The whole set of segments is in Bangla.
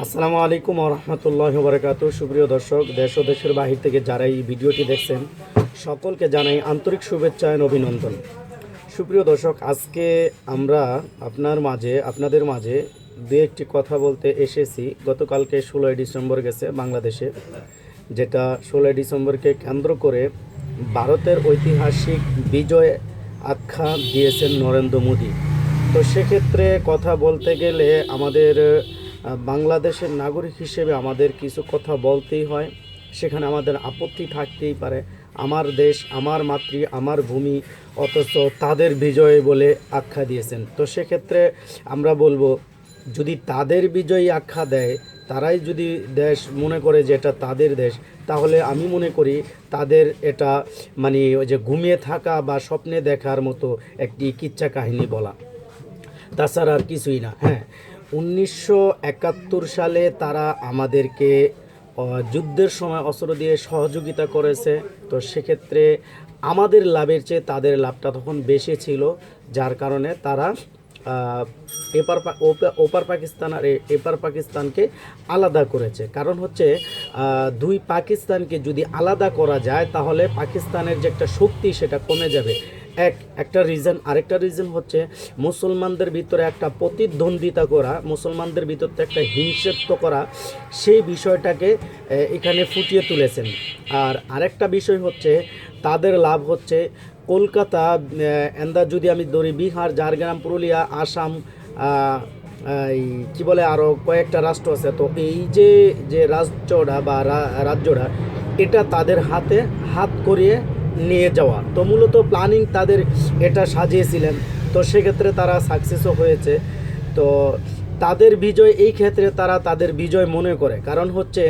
আসসালামু আলাইকুম ওয়া রাহমাতুল্লাহি ওয়া বারাকাতুহু। সুপ্রিয় দর্শক, দেশ ও দেশের বাহির থেকে যারা এই ভিডিওটি দেখছেন সকলকে জানাই আন্তরিক শুভেচ্ছা ও অভিনন্দন। সুপ্রিয় দর্শক, আজকে আমরা আপনাদের মাঝে দু একটি কথা বলতে এসেছি। গতকালকে 16ই ডিসেম্বর গেছে বাংলাদেশে, যেটা 16ই ডিসেম্বরকে কেন্দ্র করে ভারতের ঐতিহাসিক বিজয় আখ্যা দিয়েছেন নরেন্দ্র মোদী। তো সেক্ষেত্রে কথা বলতে গেলে আমাদের বাংলাদেশের নাগরিক হিসেবে আমাদের কিছু কথা বলতেই হয়। সেখানে আমাদের আপত্তি থাকতেই পারে। আমার দেশ, আমার মাতৃ, আমার ভূমি, অথচ তাদের বিজয় বলে আখ্যা দিয়েছেন। তো সেক্ষেত্রে আমরা বলবো, যদি তাদের বিজয়ী আখ্যা দেয়, তারাই যদি দেশ মনে করে যে এটা তাদের দেশ, তাহলে আমি মনে করি তাদের এটা মানে ওই যে ঘুমিয়ে থাকা বা স্বপ্নে দেখার মতো একটি কিচ্ছা কাহিনী বলা, তাছাড়া আর কিছুই না। হ্যাঁ, 1971 সালে তারা আমাদেরকে যুদ্ধের সময় অস্ত্র দিয়ে সহযোগিতা করেছে। তো সেক্ষেত্রে আমাদের লাভের চেয়ে তাদের লাভটা তখন বেশি ছিল, যার কারণে তারা ওপার পাকিস্তান আর এপার পাকিস্তানকে আলাদা করেছে। কারণ হচ্ছে দুই পাকিস্তানকে যদি আলাদা করা যায় তাহলে পাকিস্তানের যে একটা শক্তি সেটা কমে যাবে। একটা রিজন। আরেকটা রিজন হচ্ছে মুসলমানদের ভিতরে একটা প্রতিদ্বন্দ্বিতা করা, মুসলমানদের ভিতরে একটা হিংসাত্ব করা, সেই বিষয়টাকে এখানে ফুটিয়ে তুলেছেন। আর আরেকটা বিষয় হচ্ছে তাদের লাভ হচ্ছে কলকাতা, এন্দা যদি আমি ধরি বিহার, ঝাড়গ্রাম, পুরুলিয়া, আসাম, এই কী বলে আরও কয়েকটা রাষ্ট্র আছে। তো এই যে যে রাজ্যটা বা রাজ্যটা, এটা তাদের হাতে হাত করিয়ে নিয়ে যাওয়া। তো মূলত প্ল্যানিং তাদের এটা সাজিয়েছিলেন। তো সেক্ষেত্রে তারা সাকসেসও হয়েছে। তো তাদের বিজয়, এই ক্ষেত্রে তারা তাদের বিজয় মনে করে, কারণ হচ্ছে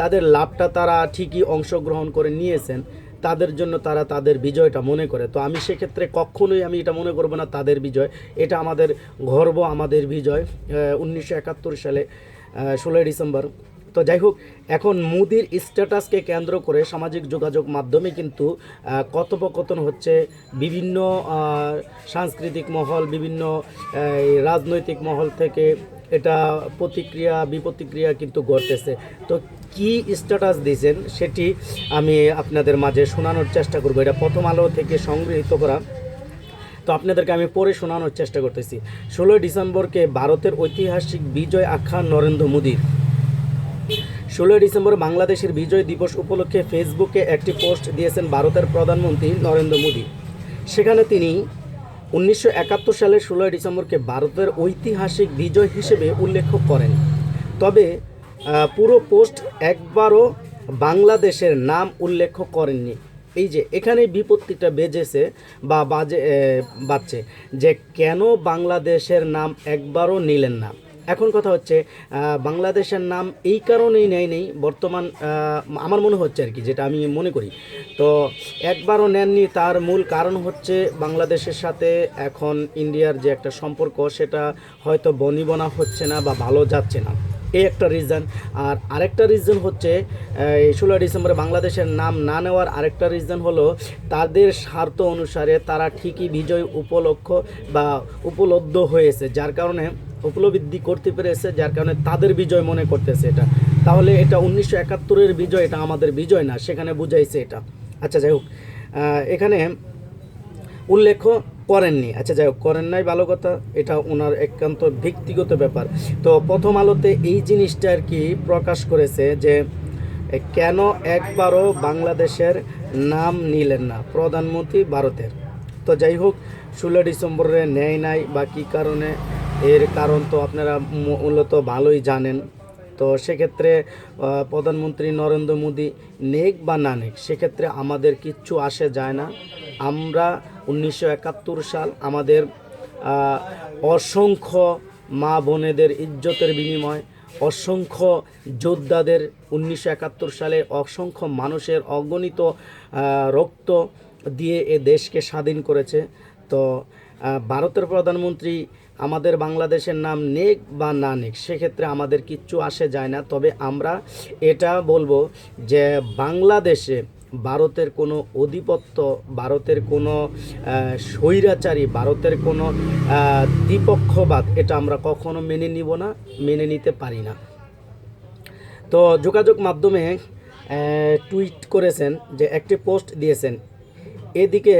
তাদের লাভটা তারা ঠিকই অংশগ্রহণ করে নিয়েছেন, তাদের জন্য তারা তাদের বিজয়টা মনে করে। তো আমি সেক্ষেত্রে কখনোই আমি এটা মনে করব না তাদের বিজয়, এটা আমাদের গর্ব, আমাদের বিজয় 1971 সালে 16ই ডিসেম্বর। তো যাই হোক, এখন মোদির স্ট্যাটাসকে কেন্দ্র করে সামাজিক যোগাযোগ মাধ্যমে কিন্তু কথোপকথন হচ্ছে। বিভিন্ন সাংস্কৃতিক মহল, বিভিন্ন রাজনৈতিক মহল থেকে এটা প্রতিক্রিয়া বিপ্রতিক্রিয়া কিন্তু ঘটতেছে। তো কি স্ট্যাটাস দিয়েছেন সেটি আমি আপনাদের মাঝে শোনানোর চেষ্টা করব। এটা প্রথম আলো থেকে সংগৃহীত করা। তো আপনাদেরকে আমি পড়ে শোনানোর চেষ্টা করতেছি। 16ই ডিসেম্বরকে ভারতের ঐতিহাসিক বিজয় আখ্যা নরেন্দ্র মোদীর। 16ই ডিসেম্বর বাংলাদেশের বিজয় দিবস উপলক্ষে ফেসবুকে একটি পোস্ট দিয়েছেন ভারতের প্রধানমন্ত্রী নরেন্দ্র মোদী। সেখানে তিনি 1971 সালের 16ই ডিসেম্বরকে ভারতের ঐতিহাসিক বিজয় হিসেবে উল্লেখ করেন। তবে পুরো পোস্ট একবারও বাংলাদেশের নাম উল্লেখ করেননি। এই যে এখানে বিপত্তিটা বেজেছে বা বাজছে যে কেন বাংলাদেশের নাম একবারও নিলেন না। এখন কথা হচ্ছে বাংলাদেশের নাম এই কারণেই নেই বর্তমান, আমার মনে হচ্ছে আর কি, যেটা আমি মনে করি। তো একবারও নেননি, তার মূল কারণ হচ্ছে বাংলাদেশের সাথে এখন ইন্ডিয়ার যে একটা সম্পর্ক সেটা হয়তো বনিবনা হচ্ছে না বা ভালো যাচ্ছে না, এই একটা রিজন। আর আরেকটা রিজন হচ্ছে এই 16ই ডিসেম্বরে বাংলাদেশের নাম না নেওয়ার আরেকটা রিজন হলো তাদের স্বার্থ অনুসারে তারা ঠিকই বিজয় উপলব্ধ হয়েছে, যার কারণে উপলব্ধি করতে পেরেছে, যার কারণে তাদের বিজয় মনে করতেছে এটা। তাহলে এটা 1971-এর বিজয়, এটা আমাদের বিজয় না, সেখানে বুঝাইছে এটা। আচ্ছা যাই হোক, এখানে উল্লেখ করেননি। আচ্ছা যাই হোক, করেন নাই ভালো কথা, এটা ওনার একান্ত ব্যক্তিগত ব্যাপার। তো প্রথম আলোতে এই জিনিসটা আর কি প্রকাশ করেছে যে কেন একবারও বাংলাদেশের নাম নিলেন না প্রধানমন্ত্রী ভারতের। তো যাই হোক, 16 ডিসেম্বরে নেয় নাই বা কী কারণে, এর কারণ তো আপনারা মূলত ভালোই জানেন। তো সেক্ষেত্রে প্রধানমন্ত্রী নরেন্দ্র মোদী নেক বা না নেক, সেক্ষেত্রে আমাদের কিচ্ছু আসে যায় না। আমরা 1971 সাল আমাদের অসংখ্য মা বোনেদের ইজ্জতের বিনিময়, অসংখ্য যোদ্ধাদের 1971 সালে অসংখ্য মানুষের অগণিত রক্ত দিয়ে এ দেশকে স্বাধীন করেছে। তো ভারতের প্রধানমন্ত্রী আমাদের বাংলাদেশের নাম নেক বা না নেক, সেক্ষেত্রে আমাদের কিচ্ছু আসে যায় না। তবে আমরা এটা বলবো যে বাংলাদেশে ভারতের কোনো আধিপত্য, ভারতের কোনো স্বৈরাচারী, ভারতের কোনো দ্বিপক্ষবাদ, এটা আমরা কখনো মেনে নিব না, মেনে নিতে পারি না। তো যোগাযোগ মাধ্যমে টুইট করেছেন, যে একটি পোস্ট দিয়েছেন। এদিকে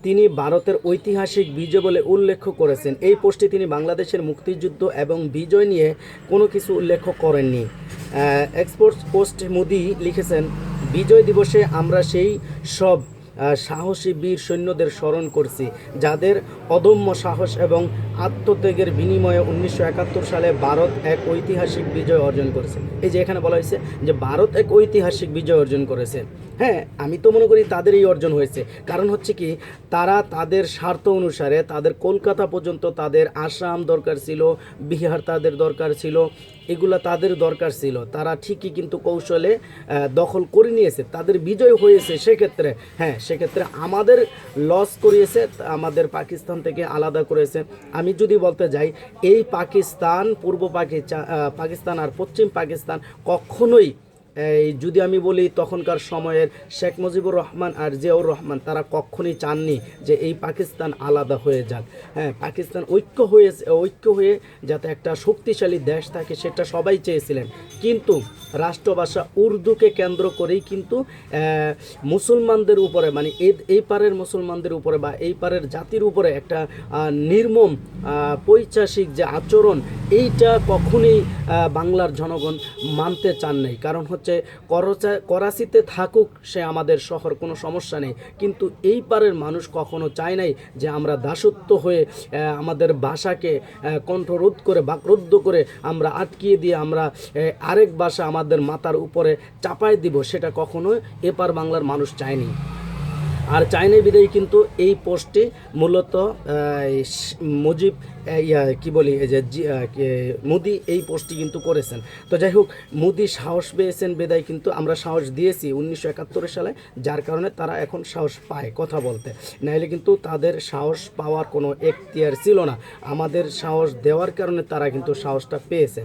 তিনি ভারতের ঐতিহাসিক বিজয় বলে উল্লেখ করেছেন। এই পোস্টে তিনি বাংলাদেশের মুক্তিযুদ্ধ এবং বিজয় নিয়ে কোনো কিছু উল্লেখ করেননি। এক্সপোর্টস পোস্ট মোদি লিখেছেন, বিজয় দিবসে আমরা সেই সব সাহসী বীর সৈন্যদের স্মরণ করছি, যাদের অদম্য সাহস এবং আত্মত্যাগের বিনিময়ে 1971 সালে ভারত এক ঐতিহাসিক বিজয় অর্জন করেছে। এই যে এখানে বলা হয়েছে যে ভারত এক ঐতিহাসিক বিজয় অর্জন করেছে। হ্যাঁ, আমি তো মনে করি তাদের এই অর্জন হয়েছে, কারণ হচ্ছে কি, তারা তাদের স্বার্থ অনুসারে তাদের কলকাতা পর্যন্ত তাদের আসাম দরকার ছিল, বিহার তাদের দরকার ছিল, এগুলা তাদের দরকার ছিল। তারা ঠিকই কিন্তু কৌশলে দখল করে নিয়েছে, তাদের বিজয় হয়েছে। সেক্ষেত্রে হ্যাঁ, সেক্ষেত্রে আমাদের লস করিয়েছে, আমাদের পাকিস্তান থেকে আলাদা করেছে। আমি যদি বলতে যাই, এই পাকিস্তান, পূর্ব পাকিস্তান আর পশ্চিম পাকিস্তান কখনোই, এই যদি আমি বলি তখনকার সময়ের শেখ মুজিবুর রহমান আর জিয়াউর রহমান, তারা কখনোই চাননি যে এই পাকিস্তান আলাদা হয়ে যাক। হ্যাঁ, পাকিস্তান ঐক্য হয়ে যাতে একটা শক্তিশালী দেশ থাকে, সেটা সবাই চেয়েছিলেন। কিন্তু রাষ্ট্রভাষা উর্দুকে কেন্দ্র করেই কিন্তু মুসলমানদের উপরে, মানে এই পারের মুসলমানদের উপরে বা এই পারের জাতির উপরে একটা নির্মম পৈশাচিক যে আচরণ, এইটা কখনোই বাংলার জনগণ মানতে চান নাই। কারণ হচ্ছে করাচিতে থাকুক সে আমাদের শহর, কোনো সমস্যা নেই, কিন্তু এই পারের মানুষ কখনো চায় নাই যে আমরা দাসত্ব হয়ে আমাদের ভাষাকে কণ্ঠরোধ করে, বাকরুদ্ধ করে আমরা আটকিয়ে দিয়ে আমরা আরেক ভাষা আমাদের মাথার উপরে চাপায় দিব, সেটা কখনো এপার বাংলার মানুষ চায়নি। আর চায়না বিদায়ী কিন্তু এই পোস্টে মূলত মুজিব কি বলি, এই যে মোদি এই পোস্টটি কিন্তু করেছেন। তো যাই হোক, মোদি সাহস পেয়েছেন বিদায় কিন্তু আমরা সাহস দিয়েছি 1971 সালে, যার কারণে তারা এখন সাহস পায় কথা বলতে, নাইলে কিন্তু তাদের সাহস পাওয়ার কোনো এখতিয়ার ছিল না। আমাদের সাহস দেওয়ার কারণে তারা কিন্তু সাহসটা পেয়েছে।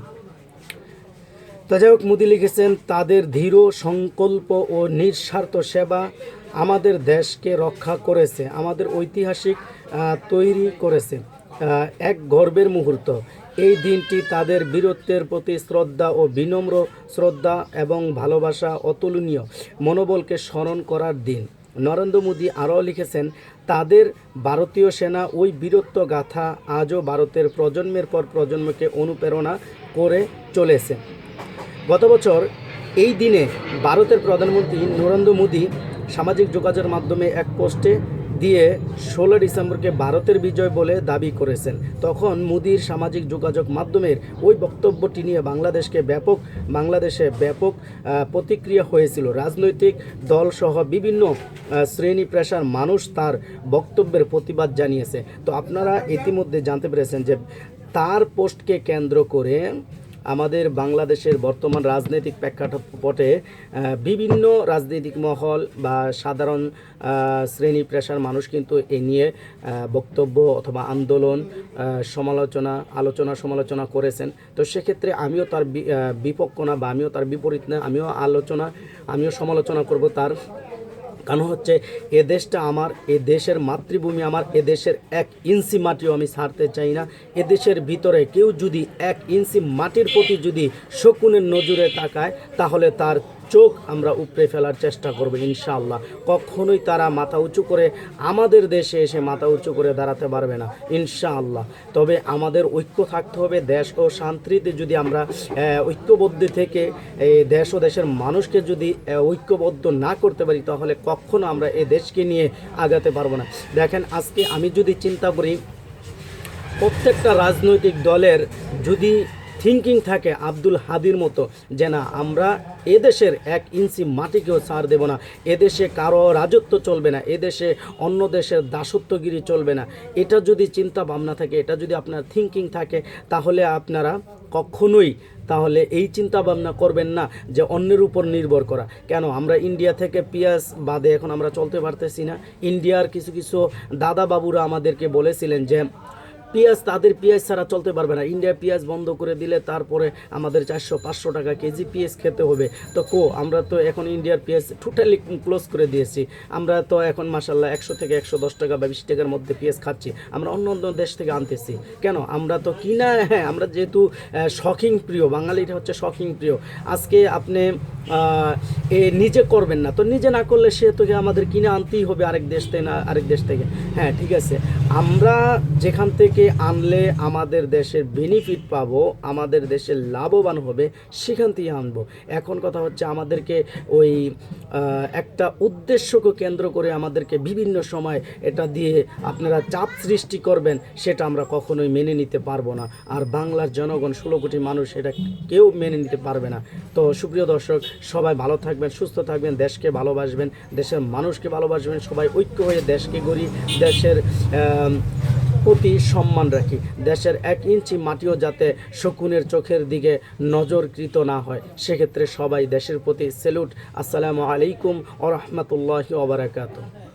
তো যাই হোক, মোদি লিখেছেন, তাদের দৃঢ় সংকল্প ও নিঃস্বার্থ সেবা আমাদের দেশকে রক্ষা করেছে, আমাদের ঐতিহাসিক তৈরি করেছে এক গর্বের মুহূর্ত। এই দিনটি তাদের বীরত্বের প্রতি শ্রদ্ধা ও বিনম্র শ্রদ্ধা এবং ভালোবাসা অতুলনীয় মনোবলকে স্মরণ করার দিন। নরেন্দ্র মোদী আরও লিখেছেন, তাদের ভারতীয় সেনা ওই বীরত্ব গাথা আজও ভারতের প্রজন্মের পর প্রজন্মকে অনুপ্রেরণা করে চলেছে। গত বছর এই দিনে ভারতের প্রধানমন্ত্রী নরেন্দ্র মোদী সামাজিক যোগাযোগের মাধ্যমে এক পোস্টে দিয়ে 16 ডিসেম্বরকে ভারতের বিজয় বলে দাবি করেছেন। তখন মোদীর সামাজিক যোগাযোগ মাধ্যমের ওই বক্তব্যটি নিয়ে বাংলাদেশে ব্যাপক প্রতিক্রিয়া হয়েছিল। রাজনৈতিক দলসহ বিভিন্ন শ্রেণী পেশার মানুষ তার বক্তব্যের প্রতিবাদ জানিয়েছে। তো আপনারা ইতিমধ্যে জানতে পেরেছেন যে তার পোস্টকে কেন্দ্র করে আমাদের বাংলাদেশের বর্তমান রাজনৈতিক প্রেক্ষাপটে বিভিন্ন রাজনৈতিক মহল বা সাধারণ শ্রেণী পেশার মানুষ কিন্তু এ নিয়ে বক্তব্য অথবা আন্দোলন, সমালোচনা করেছেন। তো সেক্ষেত্রে আমিও তার বিপক্ষ না বা আমিও তার বিপরীত না, আমিও সমালোচনা করব তার। কারণ হচ্ছে এ দেশটা আমার, এ দেশের মাতৃভূমি আমার, এ দেশের 1 ইঞ্চি মাটিও আমি ছাড়তে চাই না। এ দেশের ভিতরে কেউ যদি 1 ইঞ্চি মাটির প্রতি যদি শকুনের নজরে তাকায়, তাহলে তার চোখ আমরা উপড়ে ফেলার চেষ্টা করব ইনশাআল্লাহ। কখনোই তারা মাথা উঁচু করে আমাদের দেশে এসে মাথা উঁচু করে দাঁড়াতে পারবে না ইনশাআল্লাহ। তবে আমাদের ঐক্য থাকতে হবে। দেশ ও শান্তিতে যদি আমরা ঐক্যবদ্ধ থেকে দেশ ও দেশের মানুষকে যদি ঐক্যবদ্ধ না করতে পারি, তাহলে কখনো আমরা এই দেশকে নিয়ে আগাতে পারবো না। দেখেন, আজকে আমি যদি চিন্তা করি, প্রত্যেকটা রাজনৈতিক দলের যদি থিঙ্কিং থাকে আব্দুল হাদির মতো, যে না, আমরা এদেশের 1 ইঞ্চি মাটিকেও ছাড় দেব না, এদেশে কারো রাজত্ব চলবে না, এদেশে অন্য দেশের দাসত্বগিরি চলবে না, এটা যদি চিন্তা ভাবনা থাকে, এটা যদি আপনার থিঙ্কিং থাকে, তাহলে আপনারা কখনোই এই চিন্তা ভাবনা করবেন না যে অন্যের উপর নির্ভর করা। কেন আমরা ইন্ডিয়া থেকে পেঁয়াজ বাদে এখন আমরা চলতে পারতেছি না? ইন্ডিয়ার কিছু দাদা বাবুরা আমাদেরকে বলেছিলেন যে পেঁয়াজ, তাদের পেঁয়াজ ছাড়া চলতে পারবে না। ইন্ডিয়া পেঁয়াজ বন্ধ করে দিলে তারপরে আমাদের 400-500 টাকা কেজি পেঁয়াজ খেতে হবে। তো আমরা তো এখন ইন্ডিয়ার পেঁয়াজ টোটালি ক্লোজ করে দিয়েছি। আমরা তো এখন মাসাল্লাহ 100 থেকে 110 টাকা বা 20 টাকার মধ্যে পেঁয়াজ খাচ্ছি। আমরা অন্য অন্য দেশ থেকে আনতেছি কেন? আমরা তো কিনা, হ্যাঁ আমরা যেহেতু শখিং প্রিয়, বাঙালিটা হচ্ছে শখিং প্রিয়। আজকে আপনি নিজে করবেন না, তো নিজে না করলে সে তোকে আমাদের কিনে আনতেই হবে আরেক দেশ থেকে, না আরেক দেশ থেকে। হ্যাঁ ঠিক আছে, আমরা যেখান থেকে আনলে আমাদের দেশের বেনিফিট পাবো, আমাদের দেশের লাভবান হবে, সেখান থেকে আনবো। এখন কথা হচ্ছে আমাদেরকে ওই একটা উদ্দেশ্যকে কেন্দ্র করে আমাদেরকে বিভিন্ন সময় এটা দিয়ে আপনারা চাপ সৃষ্টি করবেন, সেটা আমরা কখনোই মেনে নিতে পারবো না। আর বাংলার জনগণ 16 কোটি মানুষ এটা কেউ মেনে নিতে পারবে না। তো সুপ্রিয় দর্শক, সবাই ভালো থাকবেন, সুস্থ থাকবেন, দেশকে ভালোবাসবেন, দেশের মানুষকে ভালোবাসবেন, সবাই ঐক্য হয়ে দেশকে গড়ি, দেশের প্রতি সম্মান রাখি, দেশের 1 ইঞ্চি মাটিও যাতে শকুনের চোখের দিকে নজরকৃত না হয়, সেক্ষেত্রে সবাই দেশের প্রতি স্যালুট। আসসালামু আলাইকুম ওয়া রাহমাতুল্লাহি ওয়া বারাকাতুহু।